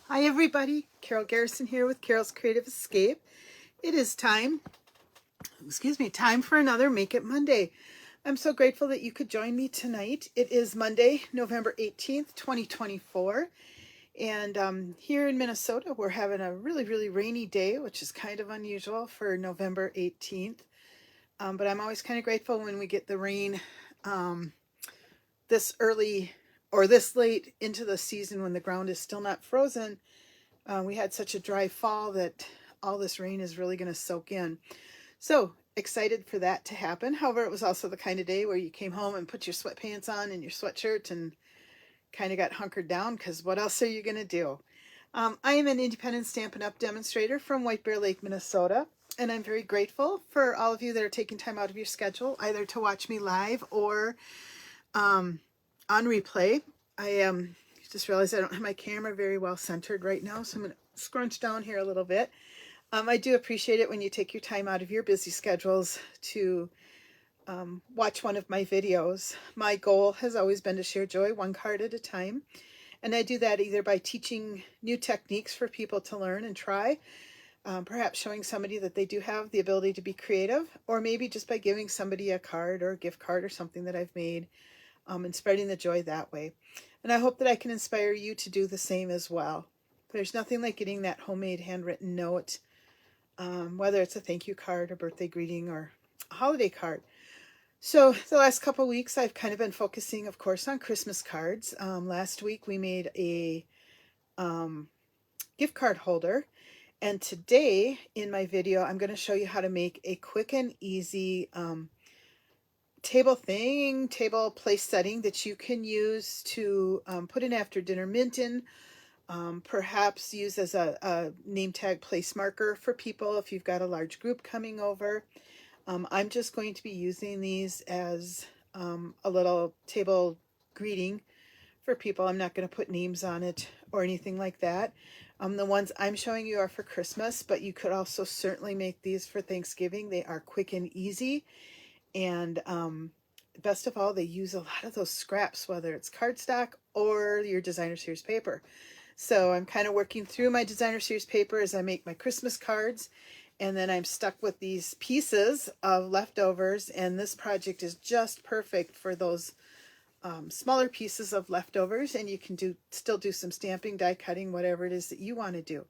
Hi everybody, Carol Garrison here with Carol's Creative Escape. It is time for another Make It Monday. I'm so grateful that you could join me tonight. It is Monday, November 18th, 2024. And here in Minnesota, we're having a really rainy day, which is kind of unusual for November 18th. But I'm always kind of grateful when we get the rain this early or this late into the season when the ground is still not frozen. We had such a dry fall that all this rain is really going to soak in. So excited for that to happen. However, it was also the kind of day where you came home and put your sweatpants on and your sweatshirt and kind of got hunkered down because what else are you going to do? I am an independent Stampin' Up! Demonstrator from White Bear Lake, Minnesota. And I'm very grateful for all of you that are taking time out of your schedule, either to watch me live or on replay. I just realized I don't have my camera very well centered right now, so I'm going to scrunch down here a little bit. I do appreciate it when you take your time out of your busy schedules to watch one of my videos. My goal has always been to share joy one card at a time, and I do that either by teaching new techniques for people to learn and try, perhaps showing somebody that they do have the ability to be creative, or maybe just by giving somebody a card or a gift card or something that I've made, and spreading the joy that way. And I hope that I can inspire you to do the same as well. There's nothing like getting that homemade handwritten note, whether it's a thank you card, a birthday greeting, or a holiday card. So the last couple of weeks, I've kind of been focusing, of course, on Christmas cards. Last week, we made a gift card holder. And today, in my video, I'm going to show you how to make a quick and easy table place setting that you can use to put an after dinner mint in, perhaps use as a name tag place marker for people if you've got a large group coming over. I'm just going to be using these as a little table greeting for people. I'm not going to put names on it or anything like that. The ones I'm showing you are for Christmas, but you could also certainly make these for Thanksgiving. They are quick and easy. And best of all, they use a lot of those scraps, whether it's cardstock or your designer series paper. So I'm kind of working through my designer series paper as I make my Christmas cards. And then I'm stuck with these pieces of leftovers. And this project is just perfect for those smaller pieces of leftovers. And you can still do some stamping, die cutting, whatever it is that you want to do.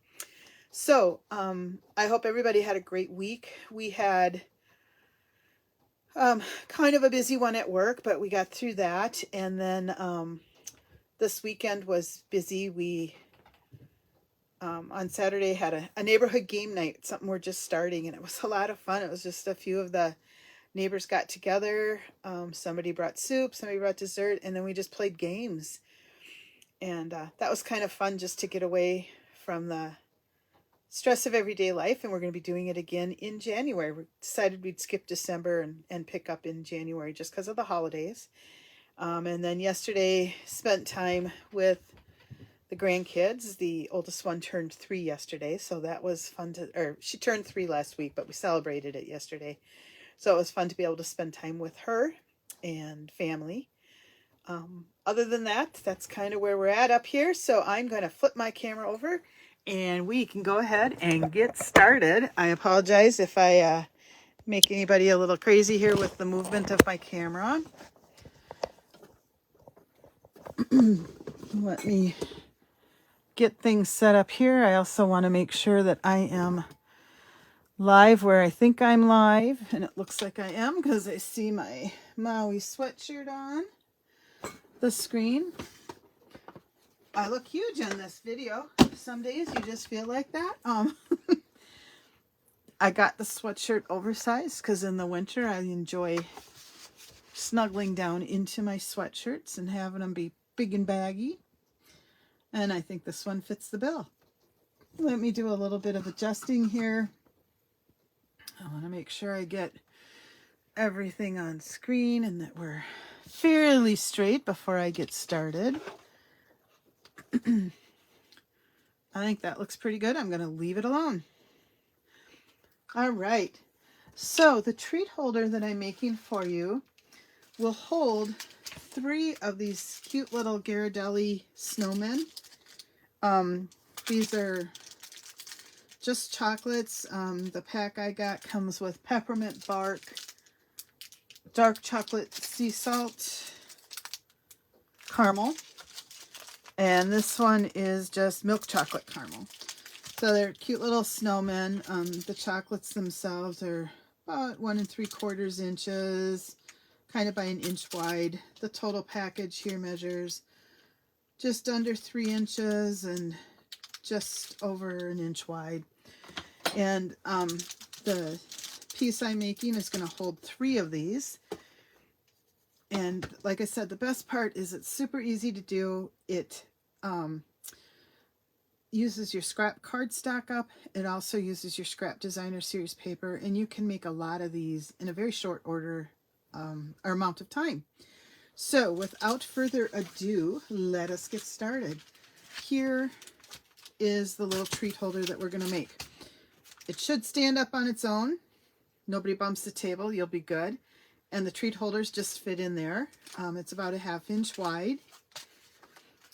So I hope everybody had a great week. We had kind of a busy one at work, but we got through that. And then this weekend was busy. We on Saturday had a neighborhood game night, something we're just starting, and it was a lot of fun. It was just a few of the neighbors got together. Somebody brought soup, somebody brought dessert, and then we just played games. And that was kind of fun just to get away from the stress of everyday life, and we're going to be doing it again in January. We decided we'd skip December and pick up in January just because of the holidays. And then yesterday spent time with the grandkids. The oldest one turned 3 yesterday, so that was fun she turned 3 last week, but we celebrated it yesterday. So it was fun to be able to spend time with her and family. Other than that, that's kind of where we're at up here. So I'm going to flip my camera over and we can go ahead and get started. I apologize if I make anybody a little crazy here with the movement of my camera. Let me get things set up here. I also want to make sure that I am live where I think I'm live, and it looks like I am because I see my Maui sweatshirt on the screen. I look huge in this video. Some days you just feel like that. I got the sweatshirt oversized because in the winter I enjoy snuggling down into my sweatshirts and having them be big and baggy. And I think this one fits the bill. Let me do a little bit of adjusting here. I want to make sure I get everything on screen and that we're fairly straight before I get started. I think that looks pretty good. I'm going to leave it alone. All right. So the treat holder that I'm making for you will hold 3 of these cute little Ghirardelli snowmen. These are just chocolates. The pack I got comes with peppermint bark, dark chocolate sea salt, caramel, and this one is just milk chocolate caramel. So they're cute little snowmen. The chocolates themselves are about 1 3/4 inches, kind of by 1 inch wide. The total package here measures just under 3 inches and just over 1 inch wide. And the piece I'm making is going to hold 3 of these. And like I said, the best part is it's super easy to do. It uses your scrap cardstock up. It also uses your scrap designer series paper, and you can make a lot of these in a very short order or amount of time. So without further ado, let us get started. Here is the little treat holder that we're going to make. It should stand up on its own. Nobody bumps the table. You'll be good. And the treat holders just fit in there. It's about 1/2 inch wide.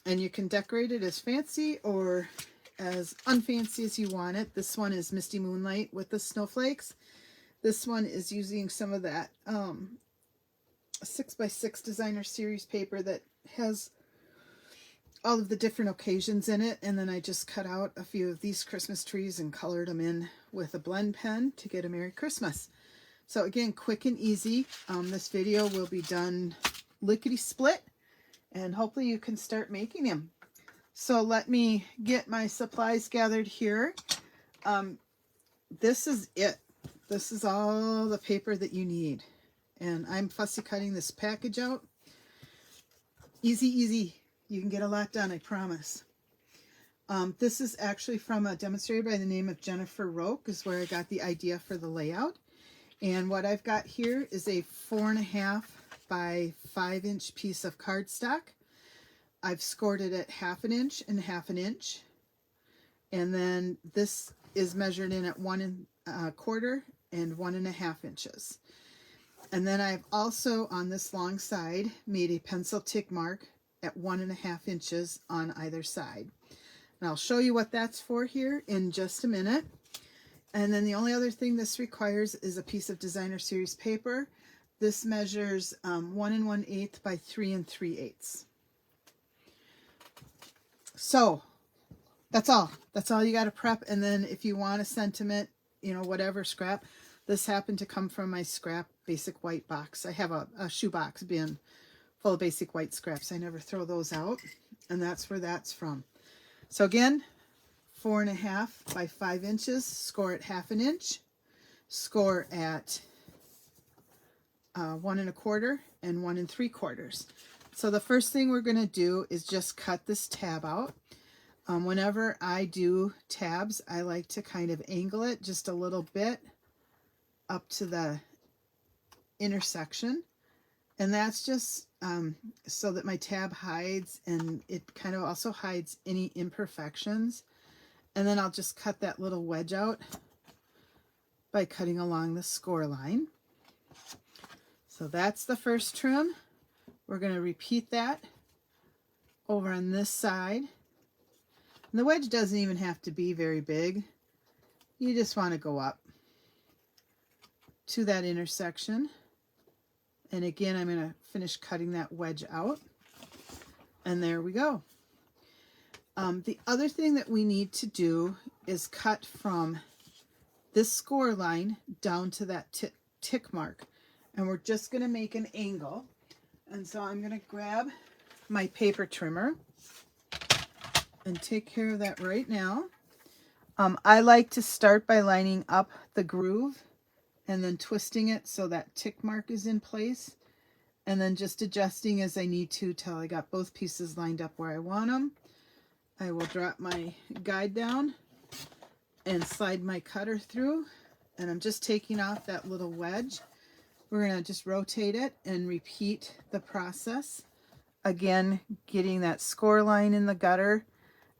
And you can decorate it as fancy or as unfancy as you want it. This one is Misty Moonlight with the snowflakes. This one is using some of that 6x6 designer series paper that has all of the different occasions in it. And then I just cut out a few of these Christmas trees and colored them in with a blend pen to get a Merry Christmas. So again, quick and easy. This video will be done lickety-split, and hopefully you can start making them. So let me get my supplies gathered here. This is it. This is all the paper that you need. And I'm fussy cutting this package out. Easy, easy. You can get a lot done, I promise. This is actually from a demonstrator by the name of Jennifer Roque, is where I got the idea for the layout. And what I've got here is a 4.5 by 5 inch piece of cardstock. I've scored it at 1/2 inch and 1/2 inch. And then this is measured in at 1 1/4 and 1 1/2 inches. And then I've also, on this long side, made a pencil tick mark at 1 1/2 inches on either side. And I'll show you what that's for here in just a minute. And then the only other thing this requires is a piece of designer series paper. This measures 1 1/8 by 3 3/8. So that's all. That's all you got to prep. And then if you want a sentiment, you know, whatever scrap. This happened to come from my scrap basic white box. I have a shoebox bin full of basic white scraps. I never throw those out. And that's where that's from. So again, 4.5 by 5 inches, score at 1/2 inch, score at 1 1/4 and 1 3/4. So the first thing we're going to do is just cut this tab out. Whenever I do tabs, I like to kind of angle it just a little bit up to the intersection. And that's just so that my tab hides, and it kind of also hides any imperfections. And then I'll just cut that little wedge out by cutting along the score line. So that's the first trim. We're going to repeat that over on this side. And the wedge doesn't even have to be very big. You just want to go up to that intersection. And again, I'm going to finish cutting that wedge out. And there we go. The other thing that we need to do is cut from this score line down to that tick mark. And we're just going to make an angle. And so I'm going to grab my paper trimmer and take care of that right now. I like to start by lining up the groove and then twisting it so that tick mark is in place. And then just adjusting as I need to till I got both pieces lined up where I want them. I will drop my guide down and slide my cutter through. And I'm just taking off that little wedge. We're going to just rotate it and repeat the process. Again, getting that score line in the gutter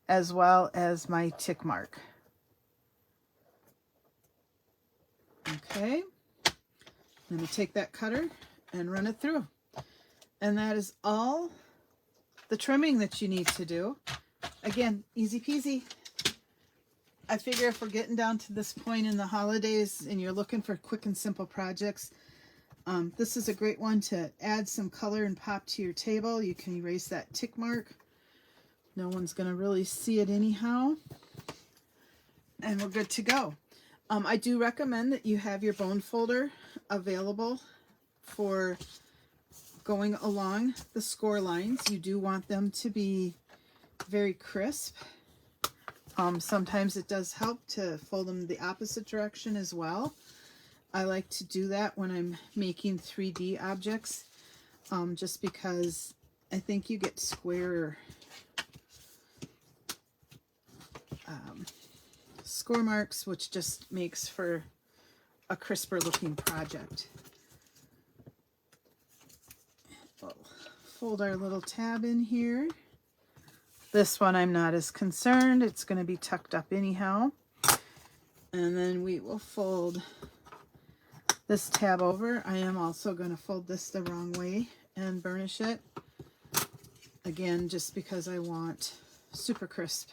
as well as my tick mark. Okay. I'm going to take that cutter and run it through. And that is all the trimming that you need to do. Again, easy peasy. I figure if we're getting down to this point in the holidays and you're looking for quick and simple projects, this is a great one to add some color and pop to your table. You can erase that tick mark. No one's going to really see it anyhow. And we're good to go. I do recommend that you have your bone folder available for going along the score lines. You do want them to be very crisp. Sometimes it does help to fold them the opposite direction as well. I like to do that when I'm making 3D objects, just because I think you get square score marks, which just makes for a crisper looking project. We'll fold our little tab in here. This one I'm not as concerned. It's going to be tucked up anyhow. And then we will fold this tab over. I am also going to fold this the wrong way and burnish it. Again, just because I want super crisp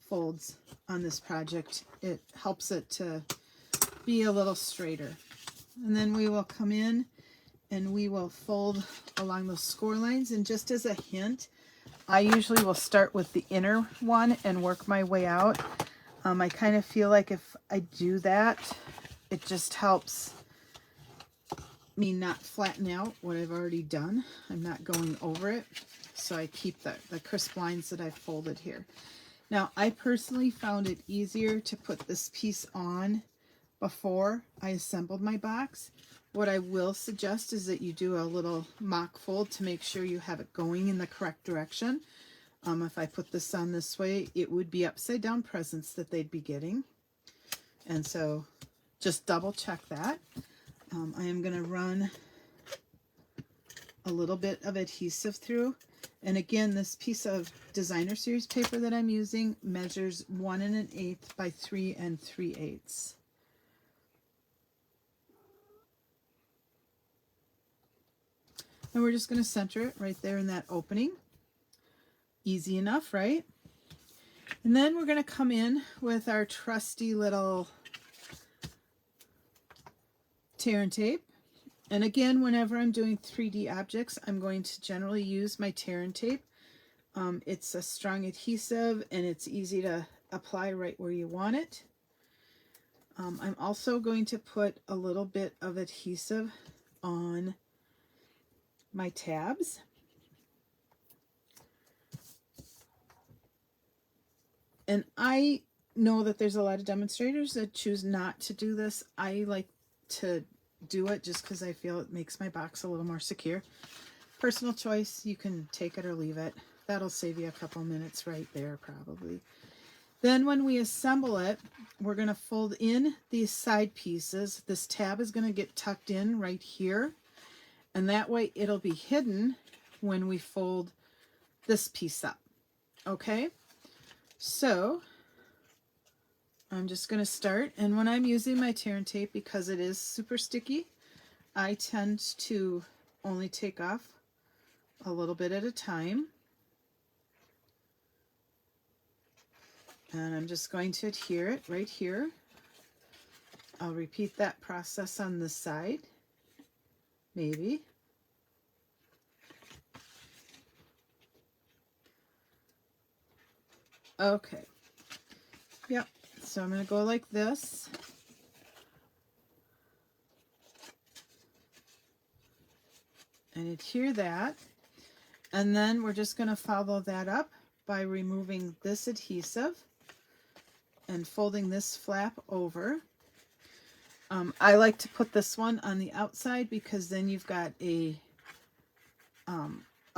folds on this project. It helps it to be a little straighter. And then we will come in and we will fold along those score lines. And just as a hint, I usually will start with the inner one and work my way out. I kind of feel like if I do that, it just helps me not flatten out what I've already done. I'm not going over it, so I keep the crisp lines that I've folded here. Now, I personally found it easier to put this piece on before I assembled my box. What I will suggest is that you do a little mock fold to make sure you have it going in the correct direction. If I put this on this way, it would be upside down presents that they'd be getting. And so just double check that. I am going to run a little bit of adhesive through. And again, this piece of designer series paper that I'm using measures 1 1/8 by 3 3/8. And we're just going to center it right there in that opening. Easy enough, right? And then we're going to come in with our trusty little tear and tape. And again, whenever I'm doing 3D objects, I'm going to generally use my tear and tape. It's a strong adhesive and it's easy to apply right where you want it. I'm also going to put a little bit of adhesive on my tabs. And I know that there's a lot of demonstrators that choose not to do this. I like to do it just because I feel it makes my box a little more secure. Personal choice, you can take it or leave it. That'll save you a couple minutes right there probably. Then when we assemble it, we're going to fold in these side pieces. This tab is going to get tucked in right here, and that way it'll be hidden when we fold this piece up. Okay, so I'm just going to start, and when I'm using my tear and tape, because it is super sticky, I tend to only take off a little bit at a time. And I'm just going to adhere it right here. I'll repeat that process on this side, maybe. Okay. Yep. So I'm going to go like this. And adhere that. And then we're just going to follow that up by removing this adhesive and folding this flap over. I like to put this one on the outside because then you've got a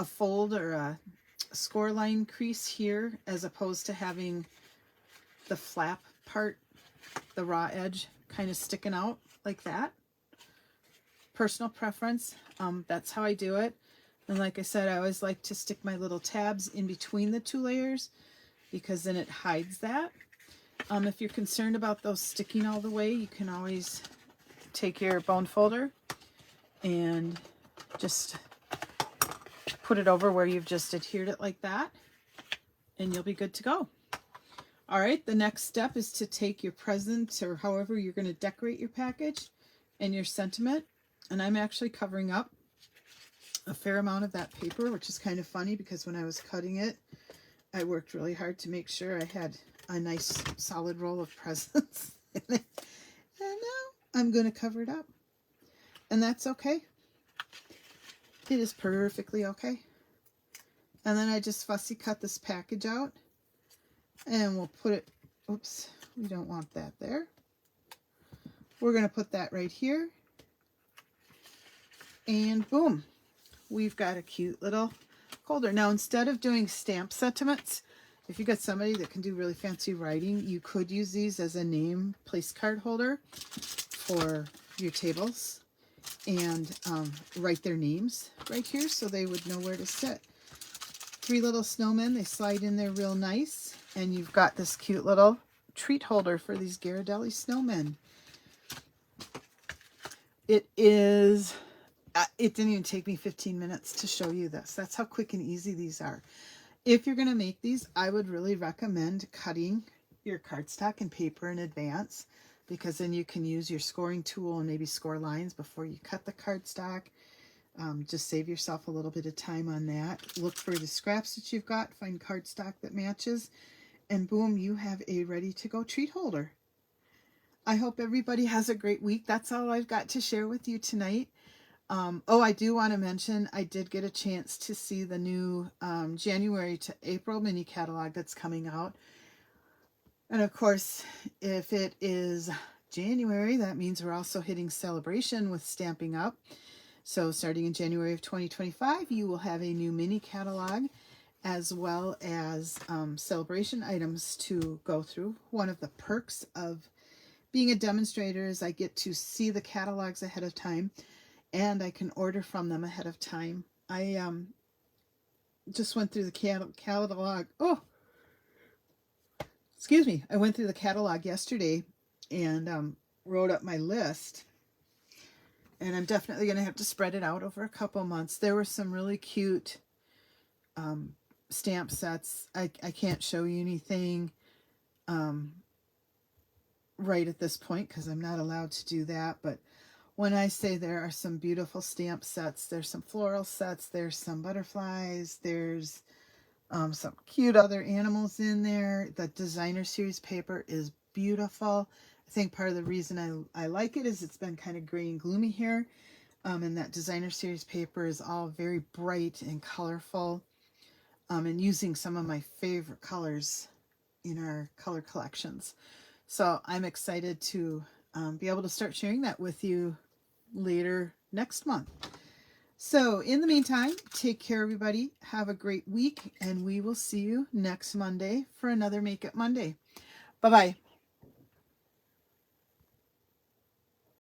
fold or a score line crease here, as opposed to having the flap part, the raw edge, kind of sticking out like that. Personal preference, that's how I do it. And like I said, I always like to stick my little tabs in between the two layers because then it hides that. If you're concerned about those sticking all the way, you can always take your bone folder and just put it over where you've just adhered it like that. and you'll be good to go. All right, the next step is to take your present or however you're going to decorate your package and your sentiment. And I'm actually covering up a fair amount of that paper, which is kind of funny because when I was cutting it, I worked really hard to make sure I had a nice solid roll of presents. And now I'm going to cover it up. And that's okay. It is perfectly okay. And then I just fussy cut this package out. And we'll put it, oops, we don't want that there. We're going to put that right here. And boom, we've got a cute little holder. Now, instead of doing stamp sentiments, if you got somebody that can do really fancy writing, you could use these as a name place card holder for your tables and write their names right here so they would know where to sit. 3 little snowmen, they slide in there real nice. And you've got this cute little treat holder for these Ghirardelli snowmen. It is, it didn't even take me 15 minutes to show you this. That's how quick and easy these are. If you're going to make these, I would really recommend cutting your cardstock and paper in advance, because then you can use your scoring tool and maybe score lines before you cut the cardstock. Just save yourself a little bit of time on that. Look for the scraps that you've got, find cardstock that matches, and boom, you have a ready-to-go treat holder. I hope everybody has a great week. That's all I've got to share with you tonight. Oh, I do want to mention, I did get a chance to see the new January to April mini catalog that's coming out. And of course, if it is January, that means we're also hitting celebration with Stamping Up. So starting in January of 2025, you will have a new mini catalog as well as celebration items to go through. One of the perks of being a demonstrator is I get to see the catalogs ahead of time, and I can order from them ahead of time. I just went through the catalog. Oh, excuse me. I went through the catalog yesterday and wrote up my list. And I'm definitely going to have to spread it out over a couple months. There were some really cute stamp sets. I can't show you anything right at this point because I'm not allowed to do that. But when I say there are some beautiful stamp sets, there's some floral sets, there's some butterflies, there's some cute other animals in there. The designer series paper is beautiful. I think part of the reason I like it is it's been kind of gray and gloomy here. And that designer series paper is all very bright and colorful. And using some of my favorite colors in our color collections. So I'm excited to be able to start sharing that with you later next month. So in the meantime, take care, everybody. Have a great week, and we will see you next Monday for another Make It Monday. Bye-bye.